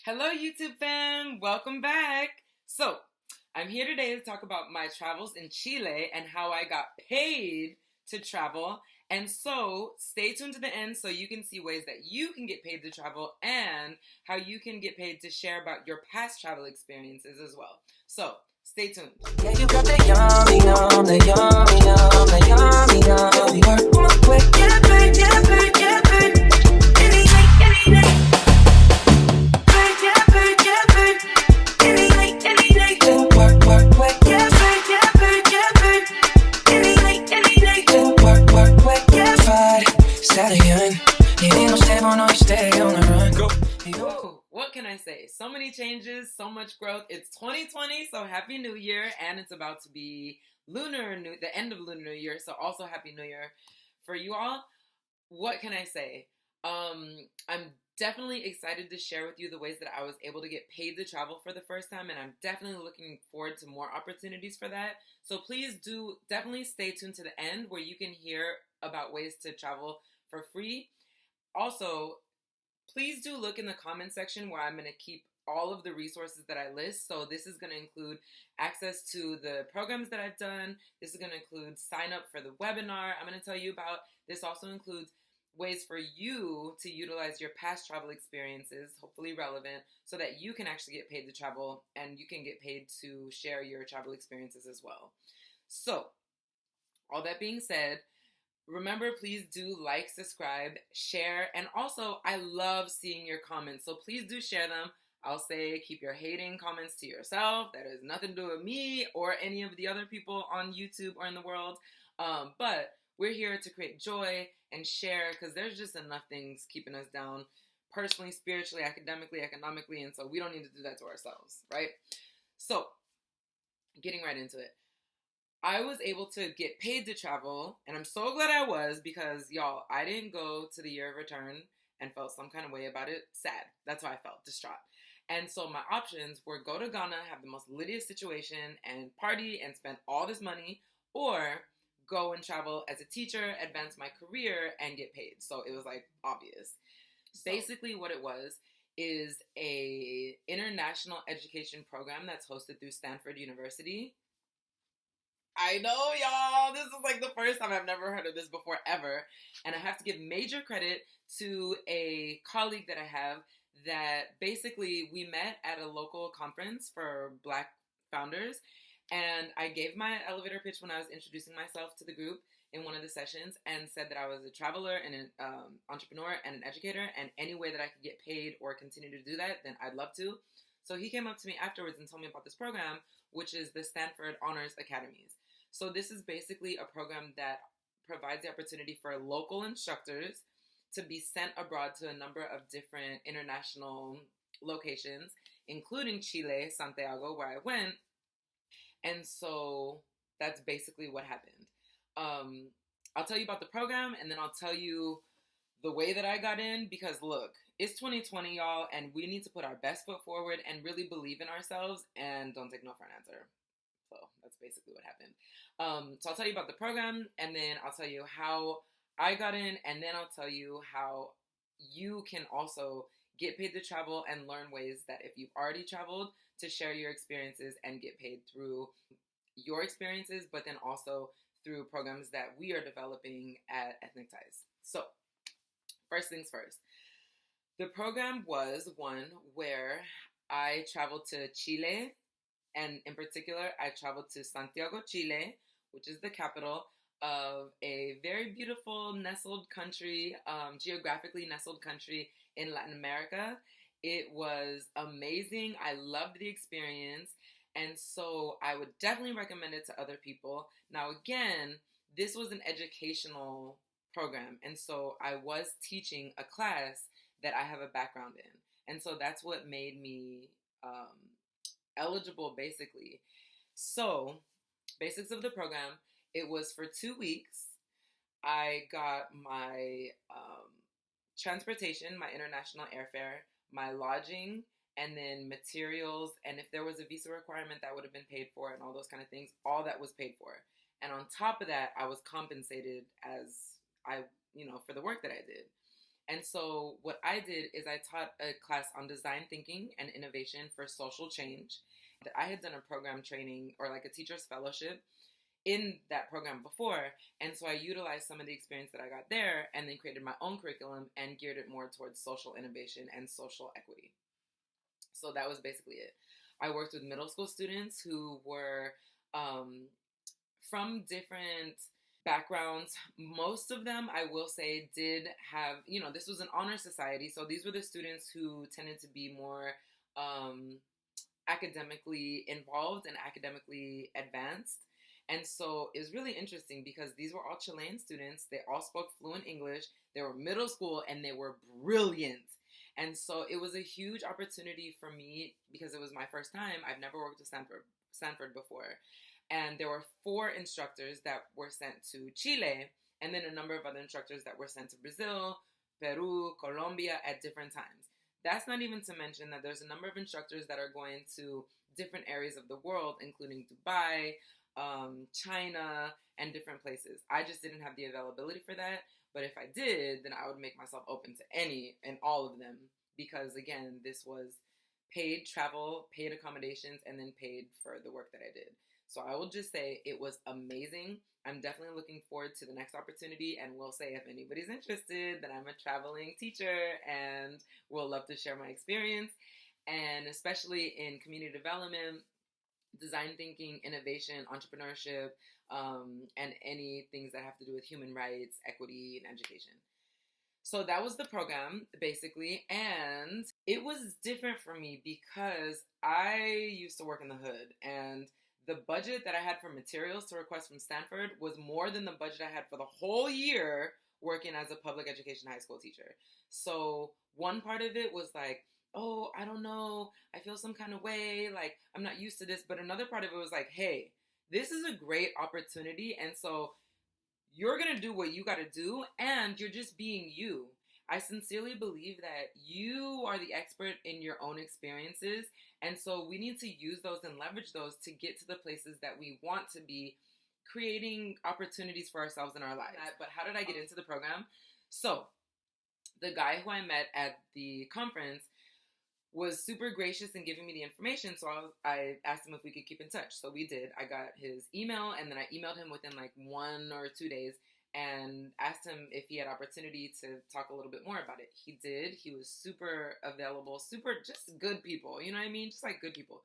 Hello, YouTube fam. Welcome back. So, I'm here today to talk about my travels in Chile and how I got paid to travel. And so, stay tuned to the end so you can see ways that you can get paid to travel and how you can get paid to share about your past travel experiences as well. So, stay tuned. Yeah, you got the yummy, yum, the yummy, yum, the yummy, yum. Work on my way, get paid, get paid, get paid. Any day, any day. Whoa, what can I say? So many changes, so much growth. It's 2020, so Happy New Year, and it's about to be the end of Lunar New Year, so also Happy New Year for you all. What can I say? I'm definitely excited to share with you the ways that I was able to get paid to travel for the first time, and I'm definitely looking forward to more opportunities for that. So please do definitely stay tuned to the end where you can hear about ways to travel for free. Also, please do look in the comment section where I'm going to keep all of the resources that I list. So this is going to include access to the programs that I've done. This is going to include sign up for the webinar I'm going to tell you about. This also includes ways for you to utilize your past travel experiences, hopefully relevant, so that you can actually get paid to travel and you can get paid to share your travel experiences as well. So, all that being said, remember, please do like, subscribe, share, and also I love seeing your comments, so please do share them. I'll say keep your hating comments to yourself. That has nothing to do with me or any of the other people on YouTube or in the world. But we're here to create joy and share because there's just enough things keeping us down personally, spiritually, academically, economically, and so we don't need to do that to ourselves, right? So, getting right into it. I was able to get paid to travel, and I'm so glad I was because, y'all, I didn't go to the year of return and felt some kind of way about it. Sad. That's how I felt, distraught. And so my options were go to Ghana, have the most littiest situation, and party and spend all this money, or go and travel as a teacher, advance my career, and get paid. So it was like obvious. Basically, what it was is a international education program that's hosted through Stanford University. I know, y'all. This is like the first time I've never heard of this before, ever. And I have to give major credit to a colleague that I have that basically we met at a local conference for Black founders. And I gave my elevator pitch when I was introducing myself to the group in one of the sessions and said that I was a traveler and an entrepreneur and an educator. And any way that I could get paid or continue to do that, then I'd love to. So he came up to me afterwards and told me about this program, which is the Stanford Honors Academies. So this is basically a program that provides the opportunity for local instructors to be sent abroad to a number of different international locations, including Chile, Santiago, where I went. And so that's basically what happened. I'll tell you about the program, and then I'll tell you the way that I got in, because look, it's 2020, y'all, and we need to put our best foot forward and really believe in ourselves and don't take no for an answer. So that's basically what happened. So I'll tell you about the program, and then I'll tell you how I got in, and then I'll tell you how you can also get paid to travel and learn ways that if you've already traveled to share your experiences and get paid through your experiences, but then also through programs that we are developing at Ethnic Ties. So first things first. The program was one where I traveled to Chile, and in particular, I traveled to Santiago, Chile, which is the capital of a very beautiful nestled country, geographically nestled country in Latin America. It was amazing. I loved the experience. And so I would definitely recommend it to other people. Now, again, this was an educational program. And so I was teaching a class that I have a background in. And so that's what made me eligible, basically. So, basics of the program, it was for 2 weeks. I got my transportation, my international airfare, my lodging, and then materials, and if there was a visa requirement, that would have been paid for, and all those kind of things. All that was paid for. And on top of that, I was compensated as for the work that I did. And so what I did is I taught a class on design thinking and innovation for social change. I had done a program training or like a teacher's fellowship in that program before. And so I utilized some of the experience that I got there and then created my own curriculum and geared it more towards social innovation and social equity. So that was basically it. I worked with middle school students who were from different backgrounds. Most of them, I will say, did have, this was an honor society. So these were the students who tended to be more academically involved and academically advanced. And so it was really interesting because these were all Chilean students. They all spoke fluent English. They were middle school and they were brilliant. And so it was a huge opportunity for me because it was my first time. I've never worked with Stanford before. And there were 4 instructors that were sent to Chile, and then a number of other instructors that were sent to Brazil, Peru, Colombia at different times. That's not even to mention that there's a number of instructors that are going to different areas of the world, including Dubai, China, and different places. I just didn't have the availability for that. But if I did, then I would make myself open to any and all of them. Because again, this was paid travel, paid accommodations, and then paid for the work that I did. So I will just say it was amazing. I'm definitely looking forward to the next opportunity, and will say if anybody's interested that I'm a traveling teacher and will love to share my experience, and especially in community development, design thinking, innovation, entrepreneurship, and any things that have to do with human rights, equity, and education. So that was the program, basically, and it was different for me because I used to work in the hood, and the budget that I had for materials to request from Stanford was more than the budget I had for the whole year working as a public education high school teacher. So one part of it was like, oh, I don't know, I feel some kind of way, like I'm not used to this. But another part of it was like, hey, this is a great opportunity, and so you're going to do what you got to do, and you're just being you. I sincerely believe that you are the expert in your own experiences, and so we need to use those and leverage those to get to the places that we want to be, creating opportunities for ourselves in our lives. But how did I get into the program? So the guy who I met at the conference was super gracious in giving me the information, so I asked him if we could keep in touch. So we did. I got his email, and then I emailed him within like 1 or 2 days and asked him if he had opportunity to talk a little bit more about it. He did. He was super available, super just good people, you know what I mean? Just like good people.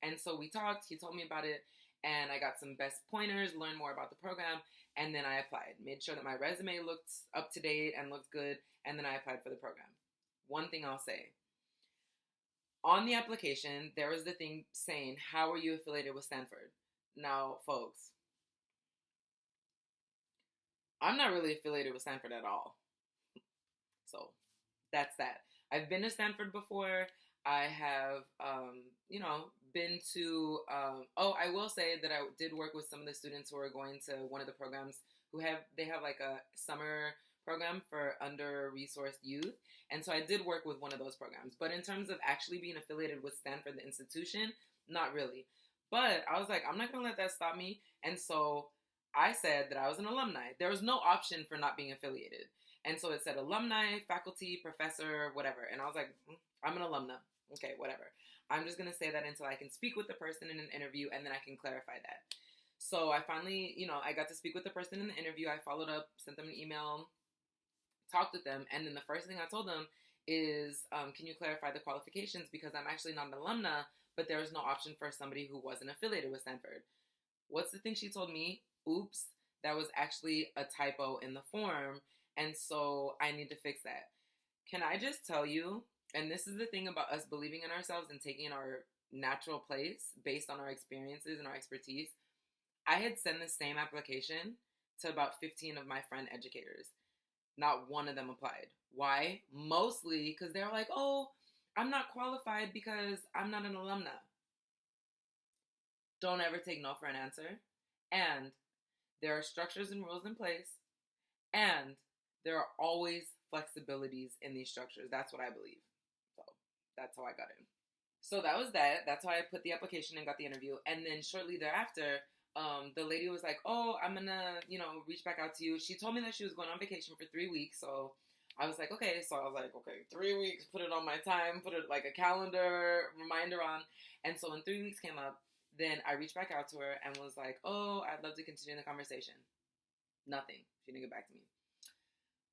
And so we talked, he told me about it, and I got some best pointers, learned more about the program, and then I applied. Made sure that my resume looked up to date and looked good, and then I applied for the program. One thing I'll say. On the application, there was the thing saying, how are you affiliated with Stanford? Now, folks, I'm not really affiliated with Stanford at all. So that's that. I've been to Stanford before. I have, been to, I will say that I did work with some of the students who are going to one of the programs they have like a summer program for under-resourced youth. And so I did work with one of those programs. But in terms of actually being affiliated with Stanford, the institution, not really. But I was like, I'm not going to let that stop me. And so I said that I was an alumni. There was no option for not being affiliated. And so it said alumni, faculty, professor, whatever. And I was like, I'm an alumna. Okay, whatever. I'm just going to say that until I can speak with the person in an interview, and then I can clarify that. So I finally, I got to speak with the person in the interview. I followed up, sent them an email, talked with them, and then the first thing I told them is, can you clarify the qualifications, because I'm actually not an alumna, but there was no option for somebody who wasn't affiliated with Stanford. What's the thing she told me? Oops, that was actually a typo in the form, and so I need to fix that. Can I just tell you, and this is the thing about us believing in ourselves and taking our natural place based on our experiences and our expertise, I had sent the same application to about 15 of my friend educators. Not one of them applied. Why? Mostly because they're like, oh, I'm not qualified because I'm not an alumna. Don't ever take no for an answer. And there are structures and rules in place. And there are always flexibilities in these structures. That's what I believe. So that's how I got in. So that was that. That's how I put the application and got the interview. And then shortly thereafter, the lady was like, oh, I'm going to, reach back out to you. She told me that she was going on vacation for 3 weeks. So I was like, okay, so I was like, okay, 3 weeks, put it on my time, put it like a calendar reminder on. And so when 3 weeks came up, then I reached back out to her and was like, oh, I'd love to continue the conversation. Nothing. She didn't get back to me.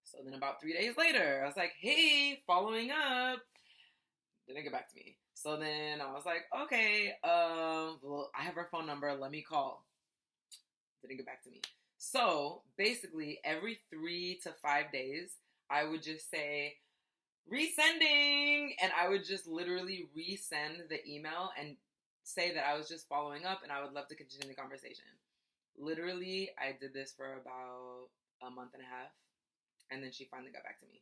So then about 3 days later, I was like, hey, following up. Didn't get back to me. So then I was like, okay, well, I have her phone number. Let me call. Didn't get back to me. So basically, every 3 to 5 days, I would just say, resending. And I would just literally resend the email and say that I was just following up and I would love to continue the conversation. Literally, I did this for about a month and a half. And then she finally got back to me.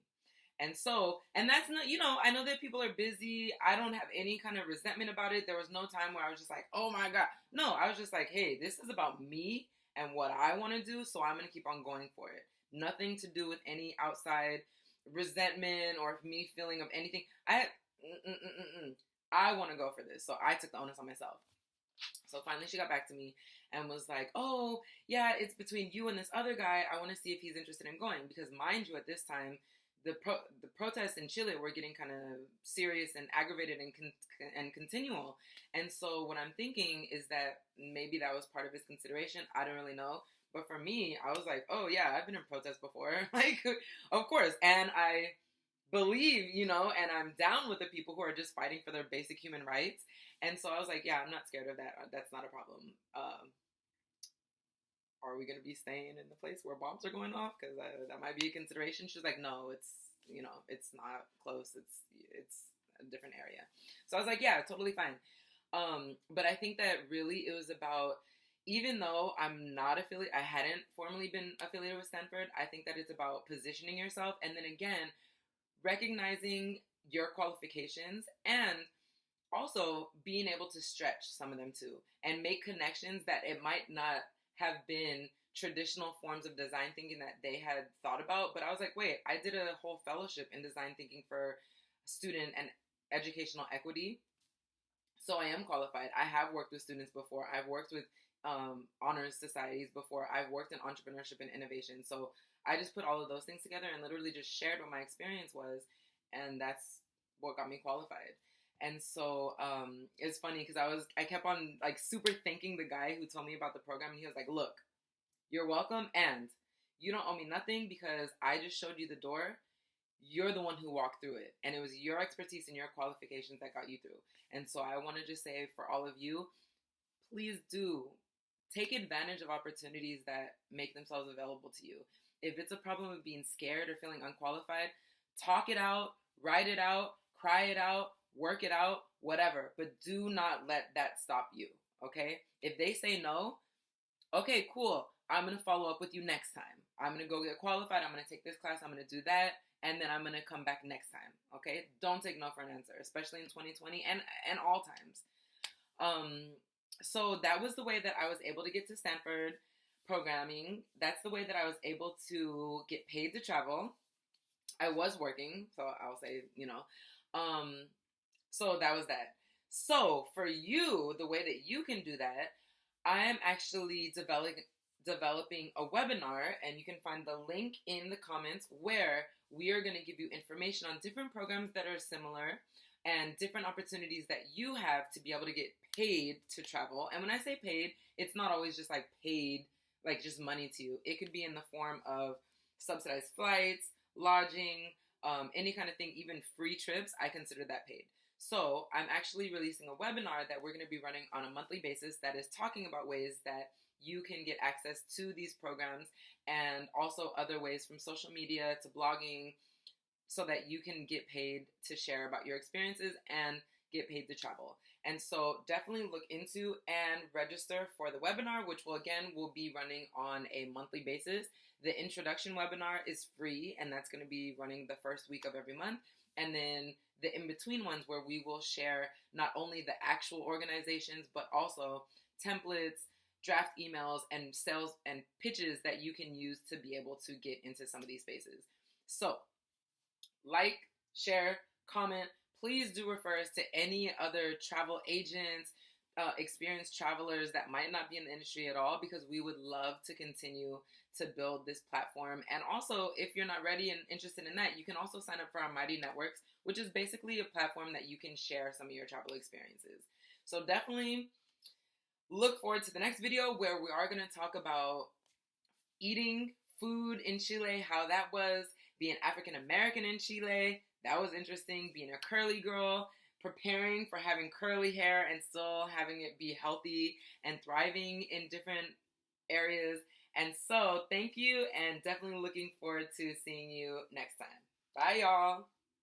And so, and that's not, I know that people are busy. I don't have any kind of resentment about it. There was no time where I was just like, oh my God. No, I was just like, hey, this is about me and what I want to do. So I'm going to keep on going for it. Nothing to do with any outside resentment or me feeling of anything. I want to go for this. So I took the onus on myself. So finally she got back to me and was like, oh, yeah, it's between you and this other guy. I want to see if he's interested in going. Because mind you, at this time, the protests in Chile were getting kind of serious and aggravated and continual. And so what I'm thinking is that maybe that was part of his consideration. I don't really know. But for me, I was like, oh, yeah, I've been in protests before. Like, of course. And I believe, and I'm down with the people who are just fighting for their basic human rights. And so I was like, yeah, I'm not scared of that. That's not a problem. Are we going to be staying in the place where bombs are going off? Because that might be a consideration. She's like, no, it's not close. It's a different area. So I was like, yeah, totally fine. But I think that really it was about, even though I'm not affiliated, I hadn't formally been affiliated with Stanford, I think that it's about positioning yourself. And then again, recognizing your qualifications and also being able to stretch some of them too and make connections that it might not have been traditional forms of design thinking that they had thought about. But I was like, wait, I did a whole fellowship in design thinking for student and educational equity. So I am qualified. I have worked with students before. I've worked with honors societies before. I've worked in entrepreneurship and innovation. So I just put all of those things together and literally just shared what my experience was. And that's what got me qualified. And so it's funny because I kept on like super thanking the guy who told me about the program. And he was like, look, you're welcome. And you don't owe me nothing because I just showed you the door. You're the one who walked through it. And it was your expertise and your qualifications that got you through. And so I want to just say for all of you, please do take advantage of opportunities that make themselves available to you. If it's a problem of being scared or feeling unqualified, talk it out, write it out, cry it out, work it out, whatever. But do not let that stop you, okay? If they say no, okay, cool. I'm going to follow up with you next time. I'm going to go get qualified. I'm going to take this class. I'm going to do that. And then I'm going to come back next time, okay? Don't take no for an answer, especially in 2020 and all times. So that was the way that I was able to get to Stanford programming. That's the way that I was able to get paid to travel. I was working, so I'll say, so that was that. So for you, the way that you can do that, I am actually developing a webinar, and you can find the link in the comments where we are going to give you information on different programs that are similar and different opportunities that you have to be able to get paid to travel. And when I say paid, it's not always just like paid, like just money to you. It could be in the form of subsidized flights, lodging, any kind of thing, even free trips. I consider that paid. So I'm actually releasing a webinar that we're going to be running on a monthly basis that is talking about ways that you can get access to these programs and also other ways from social media to blogging so that you can get paid to share about your experiences and get paid to travel. And so definitely look into and register for the webinar, which will be running on a monthly basis. The introduction webinar is free, and that's going to be running the first week of every month. And then the in-between ones where we will share not only the actual organizations, but also templates, draft emails, and sales and pitches that you can use to be able to get into some of these spaces. So like, share, comment. Please do refer us to any other travel agents, experienced travelers that might not be in the industry at all, because we would love to continue to build this platform. And also, if you're not ready and interested in that, you can also sign up for our Mighty Networks, which is basically a platform that you can share some of your travel experiences. So definitely look forward to the next video, where we are going to talk about eating food in Chile, how that was, being African American in Chile. That was interesting. Being a curly girl, preparing for having curly hair and still having it be healthy and thriving in different areas. And so, thank you, and definitely looking forward to seeing you next time. Bye, y'all.